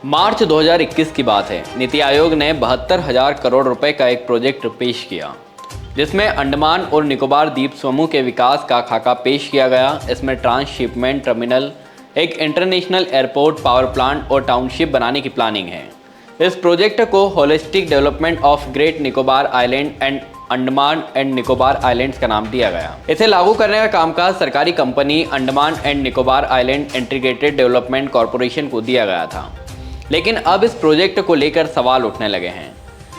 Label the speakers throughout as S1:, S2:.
S1: मार्च 2021 की बात है। नीति आयोग ने 72,000 करोड़ रुपए का एक प्रोजेक्ट पेश किया, जिसमें अंडमान और निकोबार द्वीप समूह के विकास का खाका पेश किया गया। इसमें ट्रांसशिपमेंट टर्मिनल, एक इंटरनेशनल एयरपोर्ट, पावर प्लांट और टाउनशिप बनाने की प्लानिंग है। इस प्रोजेक्ट को holistic development of great Nicobar island and Andaman and Nicobar islands का नाम दिया गया। इसे लागू करने का कामकाज सरकारी company Andaman and Nicobar island integrated development corporation को दिया गया था, लेकिन अब इस प्रोजेक्ट को लेकर सवाल उठने लगे हैं।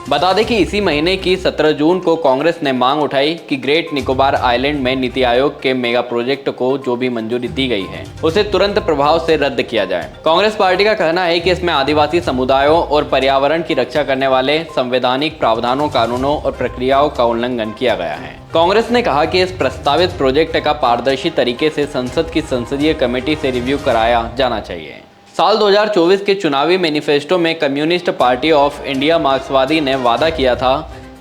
S1: बता दें कि इसी महीने की 17 जून को कांग्रेस ने मांग उठाई कि ग्रेट निकोबार आइलैंड में नीति आयोग के मेगा प्रोजेक्ट को जो भी मंजूरी दी गई है उसे तुरंत प्रभाव से रद्द किया जाए। कांग्रेस पार्टी का कहना है कि इसमें आदिवासी समुदायों और पर्यावरण की रक्षा करने वाले संवैधानिक प्रावधानों, कानूनों और प्रक्रियाओं का उल्लंघन किया गया है। कांग्रेस ने कहा कि इस प्रस्तावित प्रोजेक्ट का पारदर्शी तरीके से संसद की संसदीय कमेटी से रिव्यू कराया जाना चाहिए। साल 2024 के चुनावी मैनिफेस्टो में कम्युनिस्ट पार्टी ऑफ इंडिया मार्क्सवादी ने वादा किया था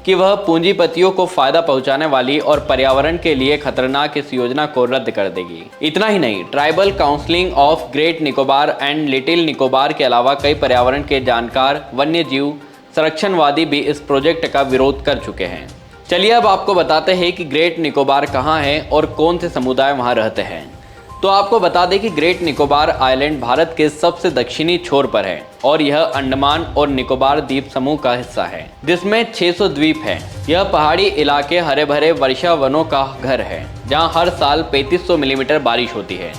S1: कि वह पूंजीपतियों को फायदा पहुंचाने वाली और पर्यावरण के लिए खतरनाक इस योजना को रद्द कर देगी। इतना ही नहीं, tribal counselling of great Nicobar and little Nicobar के अलावा कई पर्यावरण के जानकार, वन्य जीव संरक्षणवादी भी इस प्रोजेक्ट का विरोध कर चुके हैं। चलिए अब आपको बताते हैं कि ग्रेट निकोबार कहाँ है और कौन से समुदाय वहाँ रहते हैं। तो आपको बता दें कि ग्रेट निकोबार आइलैंड भारत के सबसे दक्षिणी छोर पर है और यह अंडमान और निकोबार द्वीप समूह का हिस्सा है, जिसमें 600 द्वीप हैं। यह पहाड़ी इलाके हरे भरे वर्षा वनों का घर है, जहां हर साल 3500 मिलीमीटर बारिश होती है।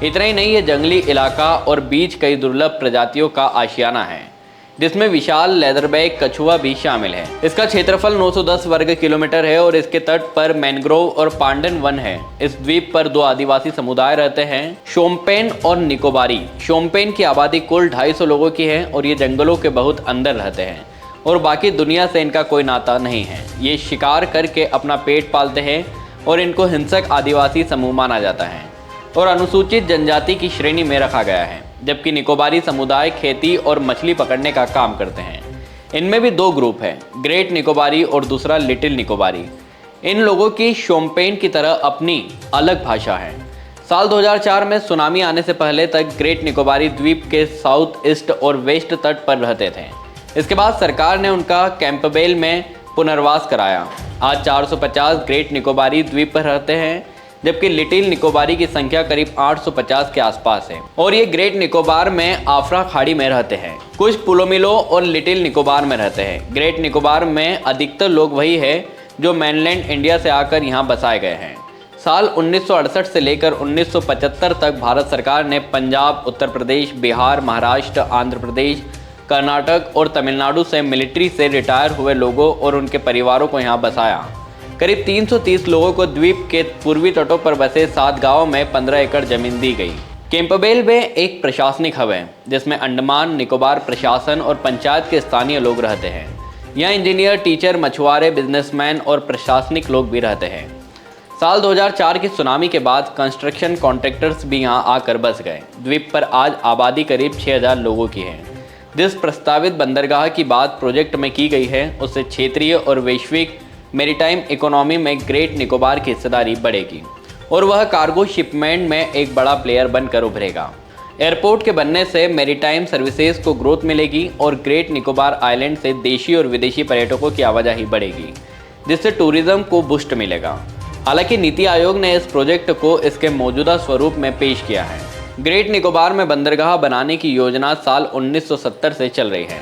S1: इतना ही नहीं, यह जंगली इलाका और बीच कई दुर्लभ प्रजातियों का आशियाना है, जिसमें विशाल लेदरबैक कछुआ भी शामिल है। इसका क्षेत्रफल 910 वर्ग किलोमीटर है और इसके तट पर मैंग्रोव और पांडन वन है। इस द्वीप पर 2 आदिवासी समुदाय रहते हैं, शोम्पेन और निकोबारी। शोम्पेन की आबादी कुल 250 लोगों की है और ये जंगलों के बहुत अंदर रहते हैं और बाकी दुनिया से इनका कोई नाता नहीं है। ये शिकार करके अपना पेट पालते हैं और इनको हिंसक आदिवासी समूह माना जाता है और अनुसूचित जनजाति की श्रेणी में रखा गया है, जबकि निकोबारी समुदाय खेती और मछली पकड़ने का काम करते हैं। इनमें भी 2 ग्रुप हैं, ग्रेट निकोबारी और दूसरा लिटिल निकोबारी। इन लोगों की शोम्पेन की तरह अपनी अलग भाषा है। साल 2004 में सुनामी आने से पहले तक ग्रेट निकोबारी द्वीप के साउथ ईस्ट और वेस्ट तट पर रहते थे। इसके बाद सरकार ने उनका कैंपबेल में पुनर्वास कराया। आज 450 ग्रेट निकोबारी द्वीप पर रहते हैं, जबकि लिटिल निकोबारी की संख्या करीब 850 के आसपास है और ये ग्रेट निकोबार में आफ्रा खाड़ी में रहते हैं। कुछ पुलोमिलो और लिटिल निकोबार में रहते हैं। ग्रेट निकोबार में अधिकतर लोग वही है जो मेनलैंड इंडिया से आकर यहाँ बसाए गए हैं। साल 1968 से लेकर 1975 तक भारत सरकार ने पंजाब, उत्तर प्रदेश, बिहार, महाराष्ट्र, आंध्र प्रदेश, कर्नाटक और तमिलनाडु से मिलिट्री से रिटायर हुए लोगों और उनके परिवारों को यहाँ बसाया। करीब 330 लोगों को द्वीप के पूर्वी तटों पर बसे 7 गांवों में 15 एकड़ जमीन दी गई। कैंपबेल में एक प्रशासनिक हब है, जिसमें अंडमान निकोबार प्रशासन और पंचायत के स्थानीय लोग रहते हैं। यहाँ इंजीनियर, टीचर, मछुआरे, बिजनेसमैन और प्रशासनिक लोग भी रहते हैं। साल 2004 की सुनामी के बाद कंस्ट्रक्शन कॉन्ट्रैक्टर्स भी यहाँ आकर बस गए। द्वीप पर आज आबादी करीब 6000 लोगों की है। जिस प्रस्तावित बंदरगाह की बात प्रोजेक्ट में की गई है, उससे क्षेत्रीय और वैश्विक मैरीटाइम इकोनॉमी में ग्रेट निकोबार की हिस्सेदारी बढ़ेगी और वह कार्गो शिपमेंट में एक बड़ा प्लेयर बनकर उभरेगा। एयरपोर्ट के बनने से मैरीटाइम सर्विसेज को ग्रोथ मिलेगी और ग्रेट निकोबार आइलैंड से देशी और विदेशी पर्यटकों की आवाजाही बढ़ेगी, जिससे टूरिज्म को बूस्ट मिलेगा। हालांकि नीति आयोग ने इस प्रोजेक्ट को इसके मौजूदा स्वरूप में पेश किया है। ग्रेट निकोबार में बंदरगाह बनाने की योजना साल 1970 से चल रही है,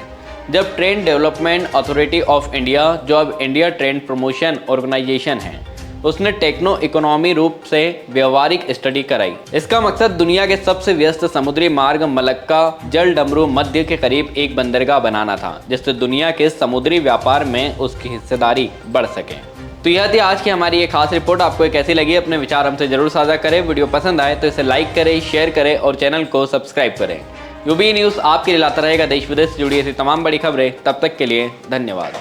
S1: जब train development authority of India, जो अब इंडिया ट्रेन प्रमोशन ऑर्गेनाइजेशन है, उसने टेक्नो इकोनॉमी रूप से व्यवहारिक स्टडी कराई। इसका मकसद दुनिया के सबसे व्यस्त समुद्री मार्ग मलक्का जल डमरू मध्य के करीब एक बंदरगाह बनाना था, जिससे दुनिया के समुद्री व्यापार में उसकी हिस्सेदारी बढ़ सके। तो यह थी आज की हमारी ये खास रिपोर्ट। आपको ये कैसी लगी, अपने विचार हमसे जरूर साझा करें। वीडियो पसंद आए तो इसे लाइक करें, शेयर करें और चैनल को सब्सक्राइब करें। यूबी न्यूज़ आपके लिए लाता रहेगा देश विदेश से जुड़ी ऐसी तमाम बड़ी खबरें। तब तक के लिए धन्यवाद।